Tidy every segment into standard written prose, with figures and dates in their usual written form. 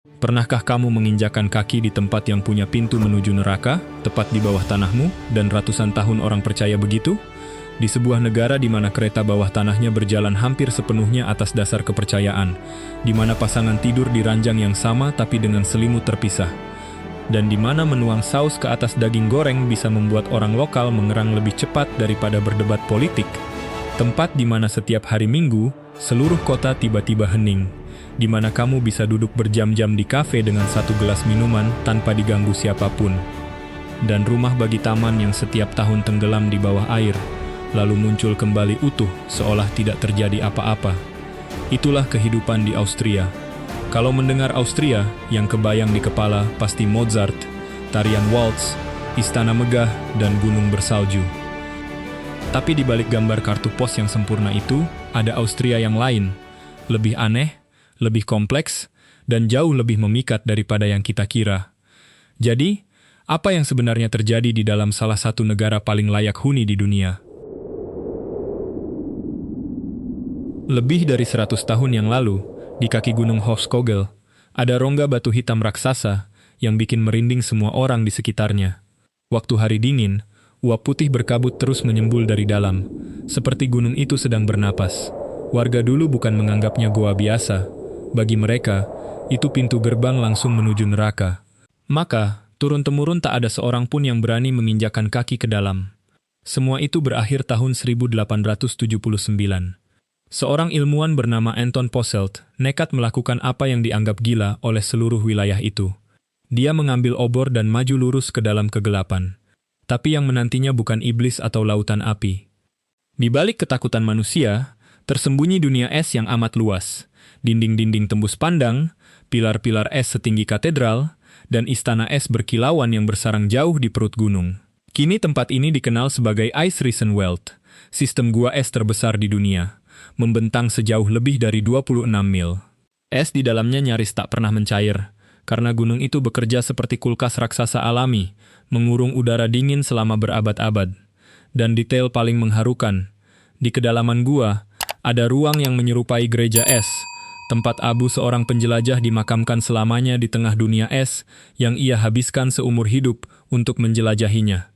Pernahkah kamu menginjakan kaki di tempat yang punya pintu menuju neraka, tepat di bawah tanahmu, dan ratusan tahun orang percaya begitu? Di sebuah negara di mana kereta bawah tanahnya berjalan hampir sepenuhnya atas dasar kepercayaan, di mana pasangan tidur di ranjang yang sama tapi dengan selimut terpisah, dan di mana menuang saus ke atas daging goreng bisa membuat orang lokal mengerang lebih cepat daripada berdebat politik. Tempat di mana setiap hari Minggu, seluruh kota tiba-tiba hening, di mana kamu bisa duduk berjam-jam di kafe dengan satu gelas minuman tanpa diganggu siapapun. Dan rumah bagi taman yang setiap tahun tenggelam di bawah air, lalu muncul kembali utuh seolah tidak terjadi apa-apa. Itulah kehidupan di Austria. Kalau mendengar Austria, yang kebayang di kepala pasti Mozart, tarian waltz, istana megah, dan gunung bersalju. Tapi di balik gambar kartu pos yang sempurna itu, ada Austria yang lain, lebih aneh, lebih kompleks, dan jauh lebih memikat daripada yang kita kira. Jadi, apa yang sebenarnya terjadi di dalam salah satu negara paling layak huni di dunia? Lebih dari 100 tahun yang lalu, di kaki gunung Hofskogel, ada rongga batu hitam raksasa yang bikin merinding semua orang di sekitarnya. Waktu hari dingin, uap putih berkabut terus menyembul dari dalam, seperti gunung itu sedang bernapas. Warga dulu bukan menganggapnya goa biasa. Bagi mereka, itu pintu gerbang langsung menuju neraka. Maka, turun-temurun tak ada seorang pun yang berani menginjakan kaki ke dalam. Semua itu berakhir tahun 1879. Seorang ilmuwan bernama Anton Posselt nekat melakukan apa yang dianggap gila oleh seluruh wilayah itu. Dia mengambil obor dan maju lurus ke dalam kegelapan. Tapi yang menantinya bukan iblis atau lautan api. Di balik ketakutan manusia, tersembunyi dunia es yang amat luas. Dinding-dinding tembus pandang, pilar-pilar es setinggi katedral, dan istana es berkilauan yang bersarang jauh di perut gunung. Kini tempat ini dikenal sebagai Eisriesenwald, sistem gua es terbesar di dunia, membentang sejauh lebih dari 26 mil. Es di dalamnya nyaris tak pernah mencair, karena gunung itu bekerja seperti kulkas raksasa alami, mengurung udara dingin selama berabad-abad. Dan detail paling mengharukan, di kedalaman gua, ada ruang yang menyerupai gereja es, tempat Abu seorang penjelajah dimakamkan selamanya di tengah dunia es yang ia habiskan seumur hidup untuk menjelajahinya.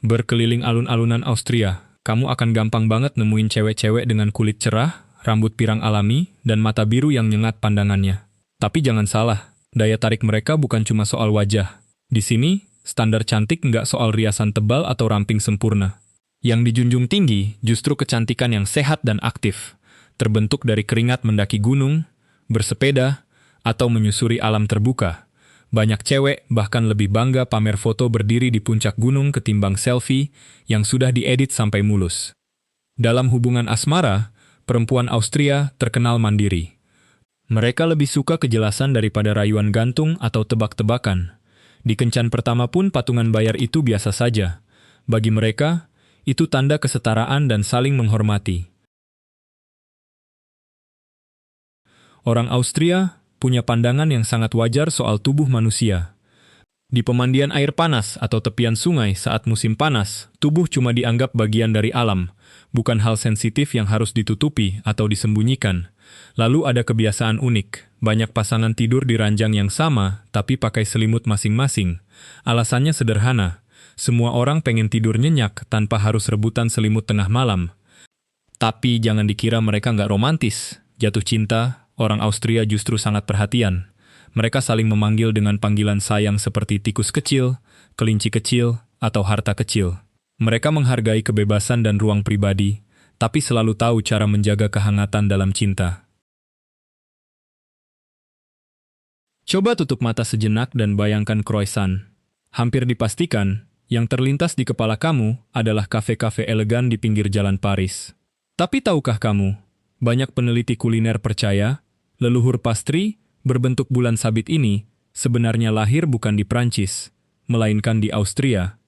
Berkeliling alun-alunan Austria, kamu akan gampang banget nemuin cewek-cewek dengan kulit cerah, rambut pirang alami, dan mata biru yang nyengat pandangannya. Tapi jangan salah, daya tarik mereka bukan cuma soal wajah. Di sini, standar cantik nggak soal riasan tebal atau ramping sempurna. Yang dijunjung tinggi justru kecantikan yang sehat dan aktif, terbentuk dari keringat mendaki gunung, bersepeda, atau menyusuri alam terbuka. Banyak cewek bahkan lebih bangga pamer foto berdiri di puncak gunung ketimbang selfie yang sudah diedit sampai mulus. Dalam hubungan asmara, perempuan Austria terkenal mandiri. Mereka lebih suka kejelasan daripada rayuan gantung atau tebak-tebakan. Di kencan pertama pun patungan bayar itu biasa saja. Bagi mereka, itu tanda kesetaraan dan saling menghormati. Orang Austria punya pandangan yang sangat wajar soal tubuh manusia. Di pemandian air panas atau tepian sungai saat musim panas, tubuh cuma dianggap bagian dari alam, bukan hal sensitif yang harus ditutupi atau disembunyikan. Lalu ada kebiasaan unik, banyak pasangan tidur di ranjang yang sama tapi pakai selimut masing-masing. Alasannya sederhana. Semua orang pengen tidur nyenyak tanpa harus rebutan selimut tengah malam. Tapi jangan dikira mereka nggak romantis. Jatuh cinta, orang Austria justru sangat perhatian. Mereka saling memanggil dengan panggilan sayang seperti tikus kecil, kelinci kecil, atau harta kecil. Mereka menghargai kebebasan dan ruang pribadi, tapi selalu tahu cara menjaga kehangatan dalam cinta. Coba tutup mata sejenak dan bayangkan croissant. Hampir dipastikan, yang terlintas di kepala kamu adalah kafe-kafe elegan di pinggir jalan Paris. Tapi tahukah kamu, banyak peneliti kuliner percaya, leluhur pastry berbentuk bulan sabit ini sebenarnya lahir bukan di Prancis, melainkan di Austria.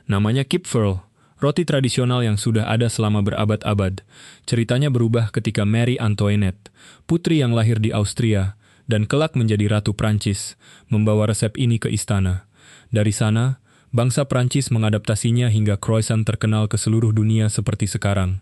Namanya Kipferl, roti tradisional yang sudah ada selama berabad-abad. Ceritanya berubah ketika Marie Antoinette, putri yang lahir di Austria dan kelak menjadi ratu Prancis, membawa resep ini ke istana. Dari sana, bangsa Prancis mengadaptasinya hingga croissant terkenal ke seluruh dunia seperti sekarang.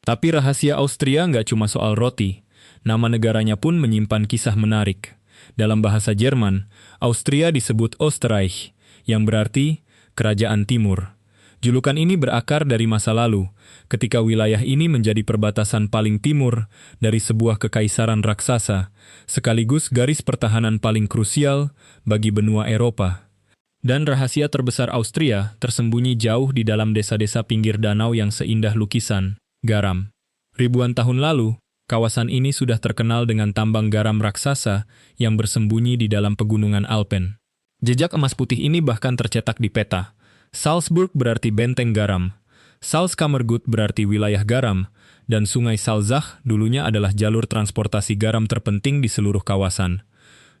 Tapi rahasia Austria nggak cuma soal roti. Nama negaranya pun menyimpan kisah menarik. Dalam bahasa Jerman, Austria disebut Österreich, yang berarti Kerajaan Timur. Julukan ini berakar dari masa lalu, ketika wilayah ini menjadi perbatasan paling timur dari sebuah kekaisaran raksasa, sekaligus garis pertahanan paling krusial bagi benua Eropa. Dan rahasia terbesar Austria tersembunyi jauh di dalam desa-desa pinggir danau yang seindah lukisan, garam. Ribuan tahun lalu, kawasan ini sudah terkenal dengan tambang garam raksasa yang bersembunyi di dalam pegunungan Alpen. Jejak emas putih ini bahkan tercetak di peta. Salzburg berarti benteng garam, Salzkammergut berarti wilayah garam, dan sungai Salzach dulunya adalah jalur transportasi garam terpenting di seluruh kawasan.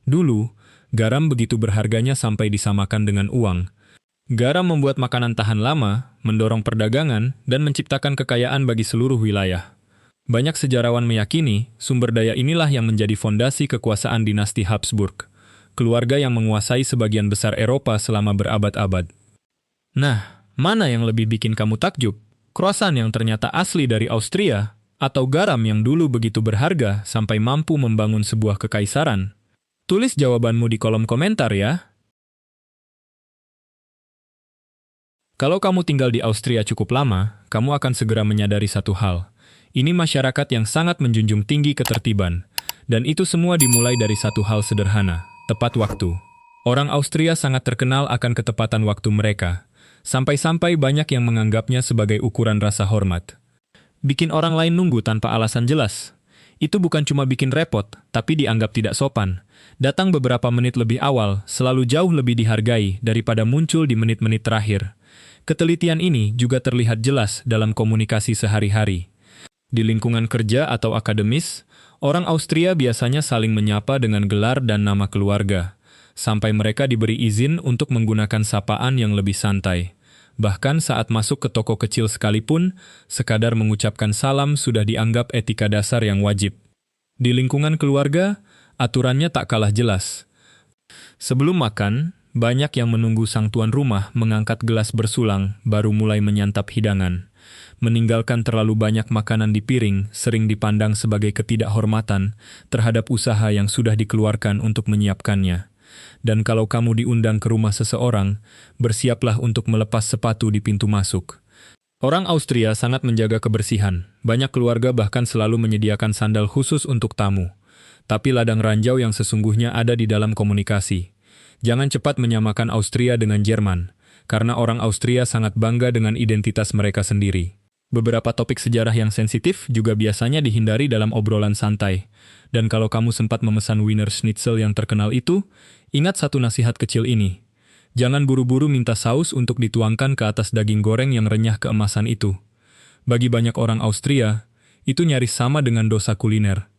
Dulu, garam begitu berharganya sampai disamakan dengan uang. Garam membuat makanan tahan lama, mendorong perdagangan, dan menciptakan kekayaan bagi seluruh wilayah. Banyak sejarawan meyakini sumber daya inilah yang menjadi fondasi kekuasaan dinasti Habsburg, keluarga yang menguasai sebagian besar Eropa selama berabad-abad. Nah, mana yang lebih bikin kamu takjub? Croissant yang ternyata asli dari Austria, atau garam yang dulu begitu berharga sampai mampu membangun sebuah kekaisaran? Tulis jawabanmu di kolom komentar ya. Kalau kamu tinggal di Austria cukup lama, kamu akan segera menyadari satu hal. Ini masyarakat yang sangat menjunjung tinggi ketertiban. Dan itu semua dimulai dari satu hal sederhana, tepat waktu. Orang Austria sangat terkenal akan ketepatan waktu mereka. Sampai-sampai banyak yang menganggapnya sebagai ukuran rasa hormat. Bikin orang lain nunggu tanpa alasan jelas. Itu bukan cuma bikin repot, tapi dianggap tidak sopan. Datang beberapa menit lebih awal selalu jauh lebih dihargai daripada muncul di menit-menit terakhir. Ketelitian ini juga terlihat jelas dalam komunikasi sehari-hari. Di lingkungan kerja atau akademis, orang Austria biasanya saling menyapa dengan gelar dan nama keluarga, sampai mereka diberi izin untuk menggunakan sapaan yang lebih santai. Bahkan saat masuk ke toko kecil sekalipun, sekadar mengucapkan salam sudah dianggap etika dasar yang wajib. Di lingkungan keluarga, aturannya tak kalah jelas. Sebelum makan, banyak yang menunggu sang tuan rumah mengangkat gelas bersulang baru mulai menyantap hidangan. Meninggalkan terlalu banyak makanan di piring sering dipandang sebagai ketidakhormatan terhadap usaha yang sudah dikeluarkan untuk menyiapkannya. Dan kalau kamu diundang ke rumah seseorang, bersiaplah untuk melepas sepatu di pintu masuk. Orang Austria sangat menjaga kebersihan. Banyak keluarga bahkan selalu menyediakan sandal khusus untuk tamu. Tapi ladang ranjau yang sesungguhnya ada di dalam komunikasi. Jangan cepat menyamakan Austria dengan Jerman, karena orang Austria sangat bangga dengan identitas mereka sendiri. Beberapa topik sejarah yang sensitif juga biasanya dihindari dalam obrolan santai. Dan kalau kamu sempat memesan Wiener Schnitzel yang terkenal itu, ingat satu nasihat kecil ini. Jangan buru-buru minta saus untuk dituangkan ke atas daging goreng yang renyah keemasan itu. Bagi banyak orang Austria, itu nyaris sama dengan dosa kuliner.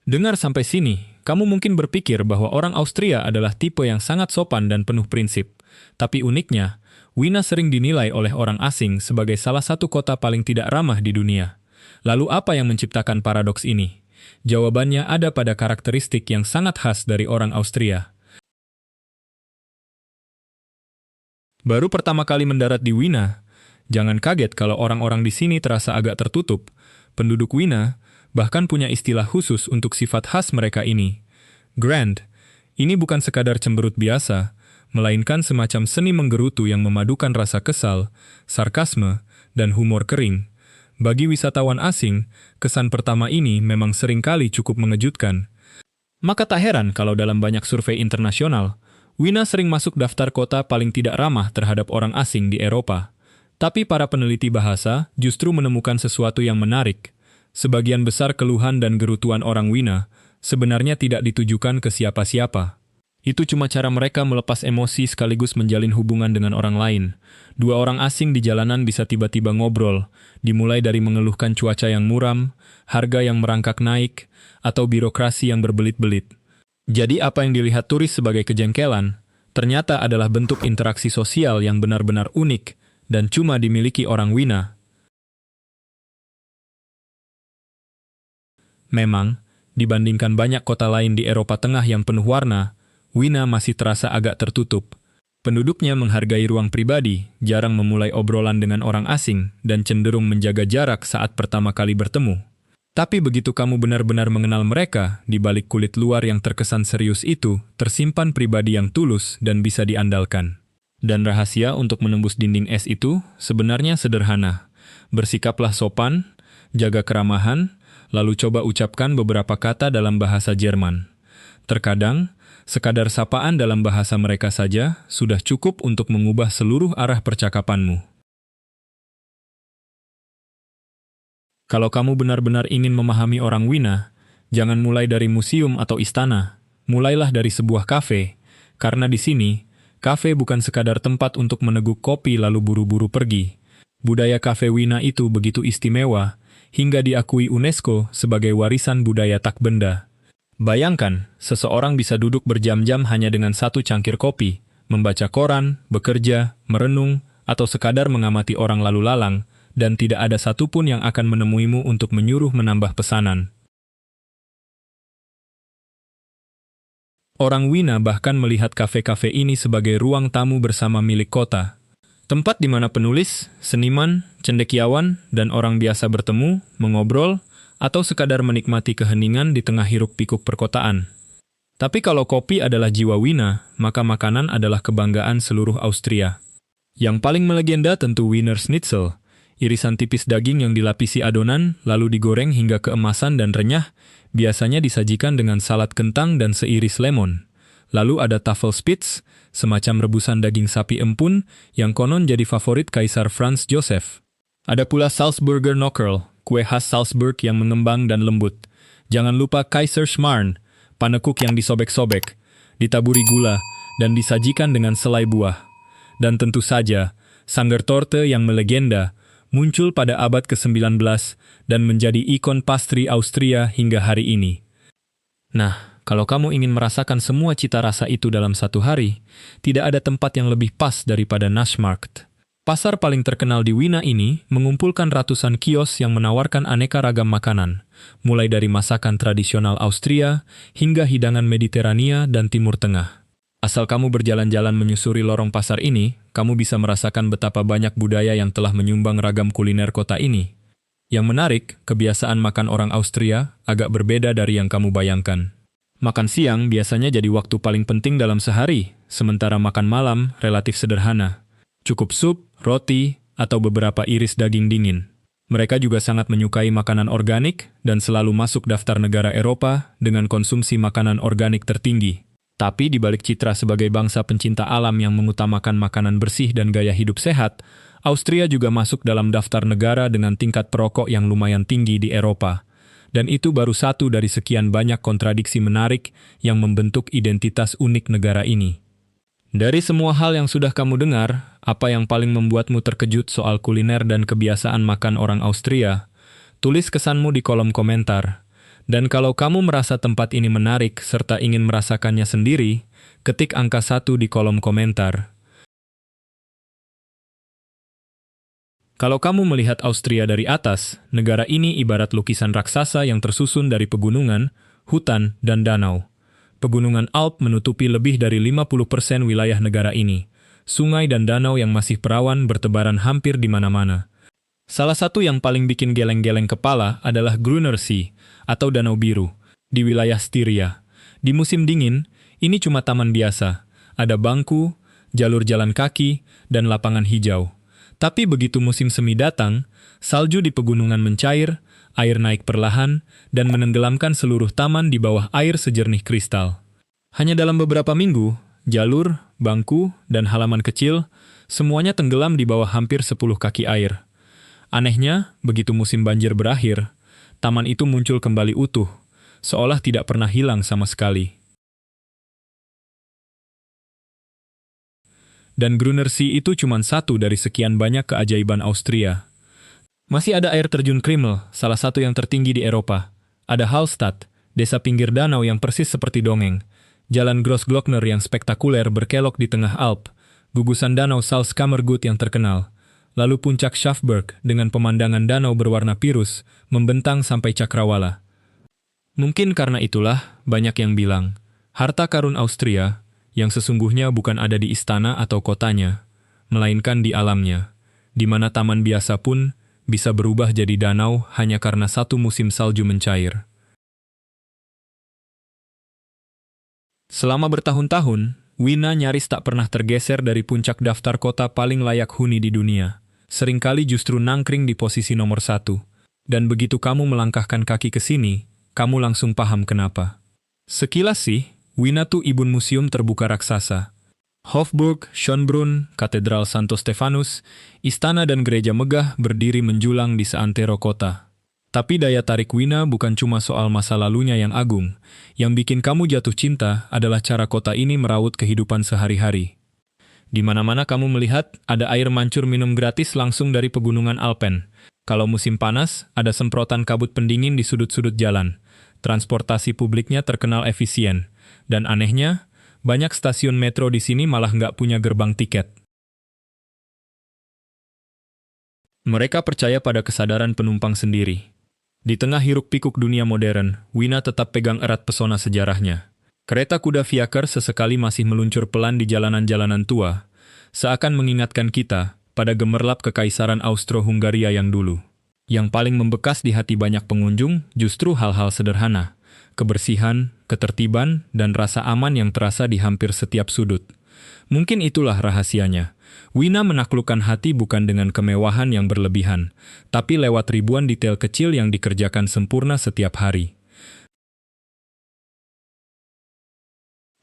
Dengar sampai sini, kamu mungkin berpikir bahwa orang Austria adalah tipe yang sangat sopan dan penuh prinsip. Tapi uniknya, Wina sering dinilai oleh orang asing sebagai salah satu kota paling tidak ramah di dunia. Lalu apa yang menciptakan paradoks ini? Jawabannya ada pada karakteristik yang sangat khas dari orang Austria. Baru pertama kali mendarat di Wina, jangan kaget kalau orang-orang di sini terasa agak tertutup. Penduduk Wina bahkan punya istilah khusus untuk sifat khas mereka ini. Grand, ini bukan sekadar cemberut biasa, melainkan semacam seni menggerutu yang memadukan rasa kesal, sarkasme, dan humor kering. Bagi wisatawan asing, kesan pertama ini memang seringkali cukup mengejutkan. Maka tak heran kalau dalam banyak survei internasional, Wina sering masuk daftar kota paling tidak ramah terhadap orang asing di Eropa. Tapi para peneliti bahasa justru menemukan sesuatu yang menarik. Sebagian besar keluhan dan gerutuan orang Wina sebenarnya tidak ditujukan ke siapa-siapa. Itu cuma cara mereka melepas emosi sekaligus menjalin hubungan dengan orang lain. Dua orang asing di jalanan bisa tiba-tiba ngobrol, dimulai dari mengeluhkan cuaca yang muram, harga yang merangkak naik, atau birokrasi yang berbelit-belit. Jadi apa yang dilihat turis sebagai kejengkelan, ternyata adalah bentuk interaksi sosial yang benar-benar unik dan cuma dimiliki orang Wina. Memang, dibandingkan banyak kota lain di Eropa Tengah yang penuh warna, Wina masih terasa agak tertutup. Penduduknya menghargai ruang pribadi, jarang memulai obrolan dengan orang asing, dan cenderung menjaga jarak saat pertama kali bertemu. Tapi begitu kamu benar-benar mengenal mereka, di balik kulit luar yang terkesan serius itu, tersimpan pribadi yang tulus dan bisa diandalkan. Dan rahasia untuk menembus dinding es itu sebenarnya sederhana. Bersikaplah sopan, jaga keramahan, lalu coba ucapkan beberapa kata dalam bahasa Jerman. Terkadang, sekadar sapaan dalam bahasa mereka saja sudah cukup untuk mengubah seluruh arah percakapanmu. Kalau kamu benar-benar ingin memahami orang Wina, jangan mulai dari museum atau istana. Mulailah dari sebuah kafe, karena di sini, kafe bukan sekadar tempat untuk meneguk kopi lalu buru-buru pergi. Budaya kafe Wina itu begitu istimewa, hingga diakui UNESCO sebagai warisan budaya tak benda. Bayangkan, seseorang bisa duduk berjam-jam hanya dengan satu cangkir kopi, membaca koran, bekerja, merenung, atau sekadar mengamati orang lalu lalang, dan tidak ada satupun yang akan menemuimu untuk menyuruh menambah pesanan. Orang Wina bahkan melihat kafe-kafe ini sebagai ruang tamu bersama milik kota. Tempat di mana penulis, seniman, cendekiawan, dan orang biasa bertemu, mengobrol, atau sekadar menikmati keheningan di tengah hiruk-pikuk perkotaan. Tapi kalau kopi adalah jiwa Wina, maka makanan adalah kebanggaan seluruh Austria. Yang paling melegenda tentu Wiener Schnitzel, irisan tipis daging yang dilapisi adonan, lalu digoreng hingga keemasan dan renyah, biasanya disajikan dengan salad kentang dan seiris lemon. Lalu ada Tafelspitz, semacam rebusan daging sapi empun, yang konon jadi favorit Kaisar Franz Joseph. Ada pula Salzburger Knockerl, kue khas Salzburg yang mengembang dan lembut. Jangan lupa Kaiserschmarrn, panekuk yang disobek-sobek, ditaburi gula, dan disajikan dengan selai buah. Dan tentu saja, Sangertorte yang melegenda, muncul pada abad ke-19 dan menjadi ikon pastry Austria hingga hari ini. Nah, kalau kamu ingin merasakan semua cita rasa itu dalam satu hari, tidak ada tempat yang lebih pas daripada Naschmarkt. Pasar paling terkenal di Wina ini mengumpulkan ratusan kios yang menawarkan aneka ragam makanan, mulai dari masakan tradisional Austria hingga hidangan Mediterania dan Timur Tengah. Asal kamu berjalan-jalan menyusuri lorong pasar ini, kamu bisa merasakan betapa banyak budaya yang telah menyumbang ragam kuliner kota ini. Yang menarik, kebiasaan makan orang Austria agak berbeda dari yang kamu bayangkan. Makan siang biasanya jadi waktu paling penting dalam sehari, sementara makan malam relatif sederhana. Cukup sup, roti, atau beberapa iris daging dingin. Mereka juga sangat menyukai makanan organik dan selalu masuk daftar negara Eropa dengan konsumsi makanan organik tertinggi. Tapi di balik citra sebagai bangsa pencinta alam yang mengutamakan makanan bersih dan gaya hidup sehat, Austria juga masuk dalam daftar negara dengan tingkat perokok yang lumayan tinggi di Eropa. Dan itu baru satu dari sekian banyak kontradiksi menarik yang membentuk identitas unik negara ini. Dari semua hal yang sudah kamu dengar, apa yang paling membuatmu terkejut soal kuliner dan kebiasaan makan orang Austria? Tulis kesanmu di kolom komentar. Dan kalau kamu merasa tempat ini menarik serta ingin merasakannya sendiri, ketik angka 1 di kolom komentar. Kalau kamu melihat Austria dari atas, negara ini ibarat lukisan raksasa yang tersusun dari pegunungan, hutan, dan danau. Pegunungan Alp menutupi lebih dari 50% wilayah negara ini. Sungai dan danau yang masih perawan bertebaran hampir di mana-mana. Salah satu yang paling bikin geleng-geleng kepala adalah Grüner See, atau Danau Biru, di wilayah Styria. Di musim dingin, ini cuma taman biasa. Ada bangku, jalur jalan kaki, dan lapangan hijau. Tapi begitu musim semi datang, salju di pegunungan mencair, air naik perlahan, dan menenggelamkan seluruh taman di bawah air sejernih kristal. Hanya dalam beberapa minggu, jalur, bangku, dan halaman kecil, semuanya tenggelam di bawah hampir 10 kaki air. Anehnya, begitu musim banjir berakhir, taman itu muncul kembali utuh, seolah tidak pernah hilang sama sekali. Dan Grüner See itu cuma satu dari sekian banyak keajaiban Austria. Masih ada air terjun Krimmel, salah satu yang tertinggi di Eropa. Ada Hallstatt, desa pinggir danau yang persis seperti dongeng. Jalan Grossglockner yang spektakuler berkelok di tengah Alp. Gugusan danau Salzkammergut yang terkenal. Lalu puncak Schafberg dengan pemandangan danau berwarna pirus, membentang sampai cakrawala. Mungkin karena itulah, banyak yang bilang, harta karun Austria, yang sesungguhnya bukan ada di istana atau kotanya, melainkan di alamnya, di mana taman biasa pun bisa berubah jadi danau hanya karena satu musim salju mencair. Selama bertahun-tahun, Wina nyaris tak pernah tergeser dari puncak daftar kota paling layak huni di dunia. Seringkali justru nangkring di posisi nomor 1. Dan begitu kamu melangkahkan kaki ke sini, kamu langsung paham kenapa. Sekilas sih, Wina tuh ibun museum terbuka raksasa. Hofburg, Schönbrunn, Katedral Santo Stefanus, istana dan gereja megah berdiri menjulang di seantero kota. Tapi daya tarik Wina bukan cuma soal masa lalunya yang agung. Yang bikin kamu jatuh cinta adalah cara kota ini merawat kehidupan sehari-hari. Di mana-mana kamu melihat ada air mancur minum gratis langsung dari pegunungan Alpen. Kalau musim panas, ada semprotan kabut pendingin di sudut-sudut jalan. Transportasi publiknya terkenal efisien. Dan anehnya, banyak stasiun metro di sini malah nggak punya gerbang tiket. Mereka percaya pada kesadaran penumpang sendiri. Di tengah hiruk-pikuk dunia modern, Wina tetap pegang erat pesona sejarahnya. Kereta kuda Viaker sesekali masih meluncur pelan di jalanan-jalanan tua, seakan mengingatkan kita pada gemerlap kekaisaran Austro-Hungaria yang dulu. Yang paling membekas di hati banyak pengunjung justru hal-hal sederhana, kebersihan, ketertiban, dan rasa aman yang terasa di hampir setiap sudut. Mungkin itulah rahasianya. Wina menaklukkan hati bukan dengan kemewahan yang berlebihan, tapi lewat ribuan detail kecil yang dikerjakan sempurna setiap hari.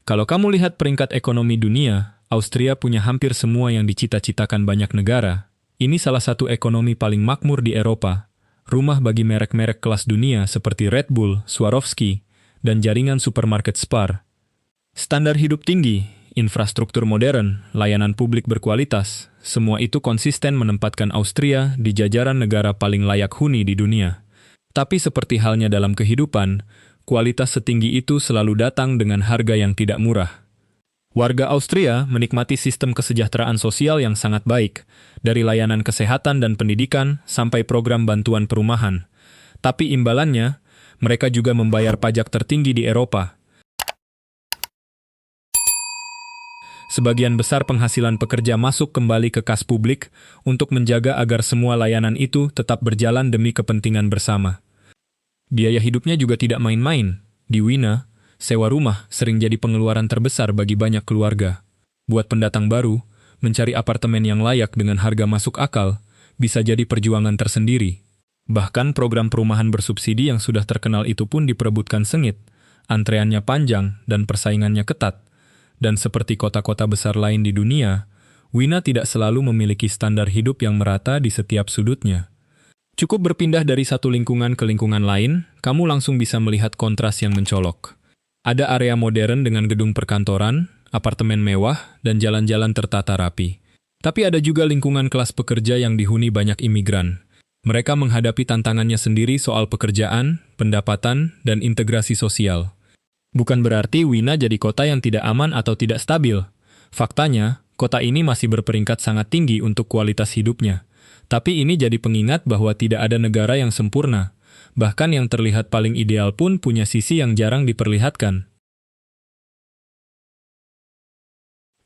Kalau kamu lihat peringkat ekonomi dunia, Austria punya hampir semua yang dicita-citakan banyak negara. Ini salah satu ekonomi paling makmur di Eropa, rumah bagi merek-merek kelas dunia seperti Red Bull, Swarovski, dan jaringan supermarket Spar. Standar hidup tinggi, infrastruktur modern, layanan publik berkualitas, semua itu konsisten menempatkan Austria di jajaran negara paling layak huni di dunia. Tapi seperti halnya dalam kehidupan, kualitas setinggi itu selalu datang dengan harga yang tidak murah. Warga Austria menikmati sistem kesejahteraan sosial yang sangat baik, dari layanan kesehatan dan pendidikan sampai program bantuan perumahan. Tapi imbalannya, mereka juga membayar pajak tertinggi di Eropa. Sebagian besar penghasilan pekerja masuk kembali ke kas publik untuk menjaga agar semua layanan itu tetap berjalan demi kepentingan bersama. Biaya hidupnya juga tidak main-main. Di Wina, sewa rumah sering jadi pengeluaran terbesar bagi banyak keluarga. Buat pendatang baru, mencari apartemen yang layak dengan harga masuk akal bisa jadi perjuangan tersendiri. Bahkan program perumahan bersubsidi yang sudah terkenal itu pun diperebutkan sengit, antreannya panjang dan persaingannya ketat. Dan seperti kota-kota besar lain di dunia, Wina tidak selalu memiliki standar hidup yang merata di setiap sudutnya. Cukup berpindah dari satu lingkungan ke lingkungan lain, kamu langsung bisa melihat kontras yang mencolok. Ada area modern dengan gedung perkantoran, apartemen mewah, dan jalan-jalan tertata rapi. Tapi ada juga lingkungan kelas pekerja yang dihuni banyak imigran. Mereka menghadapi tantangannya sendiri soal pekerjaan, pendapatan, dan integrasi sosial. Bukan berarti Wina jadi kota yang tidak aman atau tidak stabil. Faktanya, kota ini masih berperingkat sangat tinggi untuk kualitas hidupnya. Tapi ini jadi pengingat bahwa tidak ada negara yang sempurna. Bahkan yang terlihat paling ideal pun punya sisi yang jarang diperlihatkan.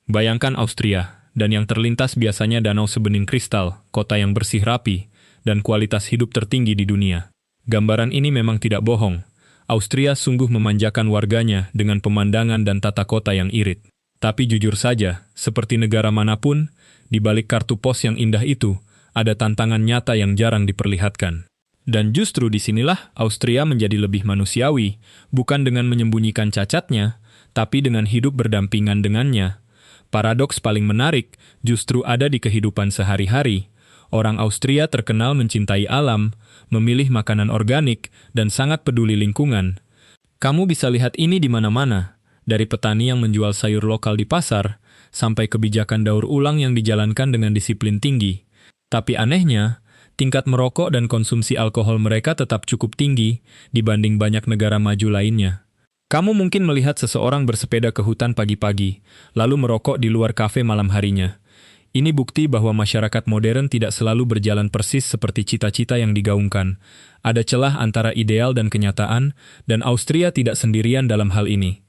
Bayangkan Austria, dan yang terlintas biasanya danau sebening kristal, kota yang bersih rapi, dan kualitas hidup tertinggi di dunia. Gambaran ini memang tidak bohong. Austria sungguh memanjakan warganya dengan pemandangan dan tata kota yang irit. Tapi jujur saja, seperti negara manapun, di balik kartu pos yang indah itu, ada tantangan nyata yang jarang diperlihatkan. Dan justru disinilah Austria menjadi lebih manusiawi, bukan dengan menyembunyikan cacatnya, tapi dengan hidup berdampingan dengannya. Paradoks paling menarik justru ada di kehidupan sehari-hari. Orang Austria terkenal mencintai alam, memilih makanan organik, dan sangat peduli lingkungan. Kamu bisa lihat ini di mana-mana, dari petani yang menjual sayur lokal di pasar, sampai kebijakan daur ulang yang dijalankan dengan disiplin tinggi. Tapi anehnya, tingkat merokok dan konsumsi alkohol mereka tetap cukup tinggi dibanding banyak negara maju lainnya. Kamu mungkin melihat seseorang bersepeda ke hutan pagi-pagi, lalu merokok di luar kafe malam harinya. Ini bukti bahwa masyarakat modern tidak selalu berjalan persis seperti cita-cita yang digaungkan. Ada celah antara ideal dan kenyataan, dan Austria tidak sendirian dalam hal ini.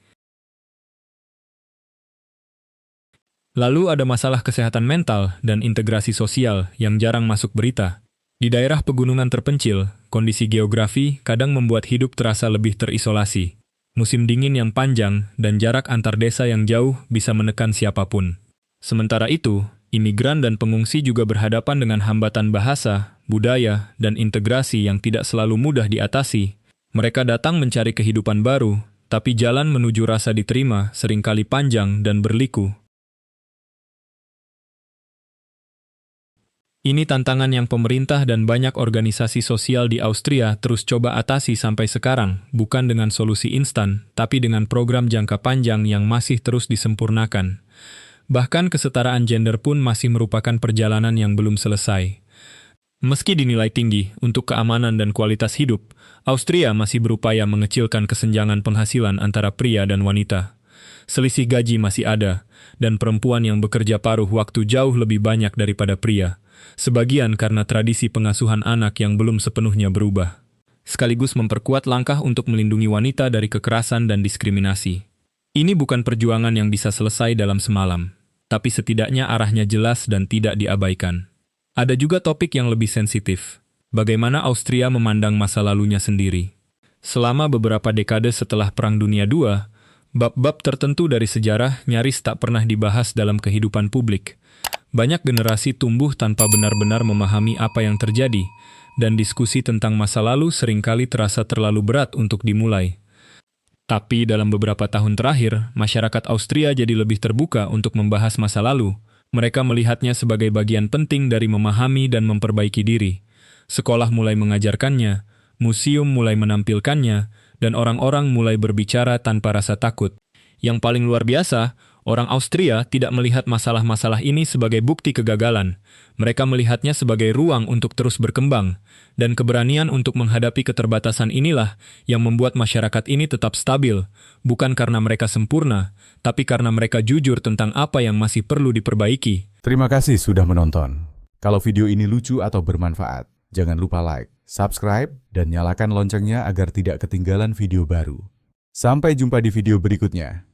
Lalu ada masalah kesehatan mental dan integrasi sosial yang jarang masuk berita. Di daerah pegunungan terpencil, kondisi geografi kadang membuat hidup terasa lebih terisolasi. Musim dingin yang panjang dan jarak antar desa yang jauh bisa menekan siapapun. Sementara itu, imigran dan pengungsi juga berhadapan dengan hambatan bahasa, budaya, dan integrasi yang tidak selalu mudah diatasi. Mereka datang mencari kehidupan baru, tapi jalan menuju rasa diterima seringkali panjang dan berliku. Ini tantangan yang pemerintah dan banyak organisasi sosial di Austria terus coba atasi sampai sekarang, bukan dengan solusi instan, tapi dengan program jangka panjang yang masih terus disempurnakan. Bahkan kesetaraan gender pun masih merupakan perjalanan yang belum selesai. Meski dinilai tinggi untuk keamanan dan kualitas hidup, Austria masih berupaya mengecilkan kesenjangan penghasilan antara pria dan wanita. Selisih gaji masih ada, dan perempuan yang bekerja paruh waktu jauh lebih banyak daripada pria. Sebagian karena tradisi pengasuhan anak yang belum sepenuhnya berubah. Sekaligus memperkuat langkah untuk melindungi wanita dari kekerasan dan diskriminasi. Ini bukan perjuangan yang bisa selesai dalam semalam, tapi setidaknya arahnya jelas dan tidak diabaikan. Ada juga topik yang lebih sensitif. Bagaimana Austria memandang masa lalunya sendiri. Selama beberapa dekade setelah Perang Dunia II, bab-bab tertentu dari sejarah nyaris tak pernah dibahas dalam kehidupan publik. Banyak generasi tumbuh tanpa benar-benar memahami apa yang terjadi, dan diskusi tentang masa lalu seringkali terasa terlalu berat untuk dimulai. Tapi dalam beberapa tahun terakhir, masyarakat Austria jadi lebih terbuka untuk membahas masa lalu. Mereka melihatnya sebagai bagian penting dari memahami dan memperbaiki diri. Sekolah mulai mengajarkannya, museum mulai menampilkannya, dan orang-orang mulai berbicara tanpa rasa takut. Yang paling luar biasa, orang Austria tidak melihat masalah-masalah ini sebagai bukti kegagalan. Mereka melihatnya sebagai ruang untuk terus berkembang, dan keberanian untuk menghadapi keterbatasan inilah yang membuat masyarakat ini tetap stabil, bukan karena mereka sempurna, tapi karena mereka jujur tentang apa yang masih perlu diperbaiki. Terima kasih sudah menonton. Kalau video ini lucu atau bermanfaat, jangan lupa like, subscribe, dan nyalakan loncengnya agar tidak ketinggalan video baru. Sampai jumpa di video berikutnya.